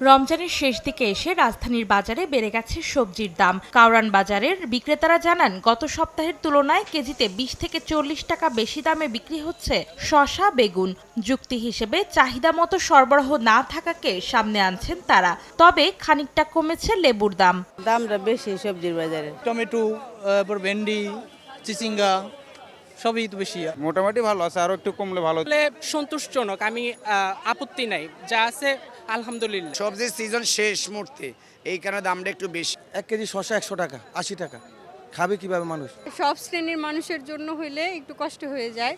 রমজানের শেষ দিকে এসে রাজধানীর বাজারে বেড়ে গেছে সবজির দাম। কাউরান বাজারের বিক্রেতারা জানান, গত সপ্তাহের তুলনায় কেজিতে 20 থেকে 40 টাকা বেশি দামে বিক্রি হচ্ছে শসা, বেগুন। যুক্তি হিসেবে চাহিদা মতো সরবরাহ না থাকাকে সামনে আনছেন তারা। তবে খানিকটা কমেছে লেবুর দাম। দামটা বেশি সবজির বাজারে। টমেটো, ভেন্ডি, চিচিঙ্গা সবই তো বেশি। মোটামুটি ভালো আছে, আরো একটু কমলে ভালো। সন্তুষ্টজনক, আমি আপত্তি নাই, যা আছে আলহামদুলিল্লাহ। সবজির সিজন শেষ মুহূর্তে, এই কারণে দামটা একটু বেশি। 1 কেজি শসা 100 টাকা, 80 টাকা। খাবে কিভাবে মানুষ? সব শ্রেণীর মানুষের জন্য হইলে একটু কষ্ট হয়ে যায়।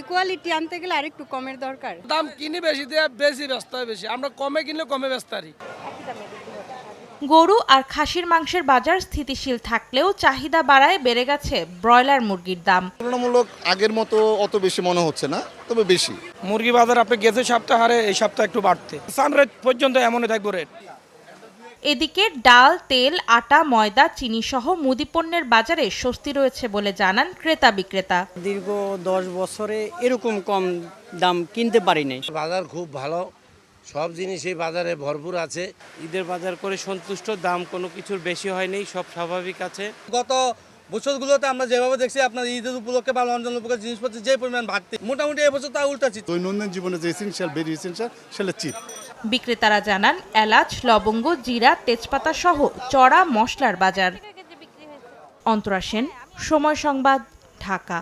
ইকুয়ালিটি আনতে গেলে আরেকটু কমের দরকার। দাম কিনে বেশি দিয়ে বেশি ব্যস্ত হয় বেশি, আমরা কমে কিনলে কমে ব্যস্ত পারি। গরু আর খাসির মাংসের বাজার স্থিতিশীল থাকলেও চাহিদা বাড়ায় বেড়ে গেছে ব্রয়লার মুরগির দাম। তুলনামূলক আগের মতো অত বেশি মনে হচ্ছে না, তবে বেশি। মুরগি বাজার আপনি গেছে সপ্তাহ হারে এই সপ্তাহ একটু বাড়তে, সানরাইজ পর্যন্ত এমনই থাকবে রেট। এদিকে ডাল, তেল, আটা, ময়দা, চিনি সহ মুদি পণ্যের বাজারে স্বস্তি রয়েছে বলে জানান ক্রেতা বিক্রেতা। দীর্ঘ 10 বছরে এরকম কম দাম কিনতে পারি নাই। বাজার খুব ভালো, সব জিনিসই বাজারে ভরপুর আছে। ঈদের বাজার করে সন্তুষ্ট, দাম কোনো কিছুর বেশি হয়নি, সব স্বাভাবিক আছে। গত বছরগুলোতে আমরা যেভাবে দেখছি আপনার ঈদের উপলক্ষে বা রমজান উপলক্ষে জিনিসপত্র যে পরিমাণ বাড়তি, মোটামুটি এবছর তা উল্টাচ্ছি। দৈনন্দিন জীবনে যে এসেনশিয়াল, ভেরি এসেনশিয়াল, সেটা চিপ। বিক্রেতারা জানান, এলাচ, লবঙ্গ, জিরা, তেজপাতা সহ চড়া মশলার বাজার। অন্তরা সেন, সময় সংবাদ, ঢাকা।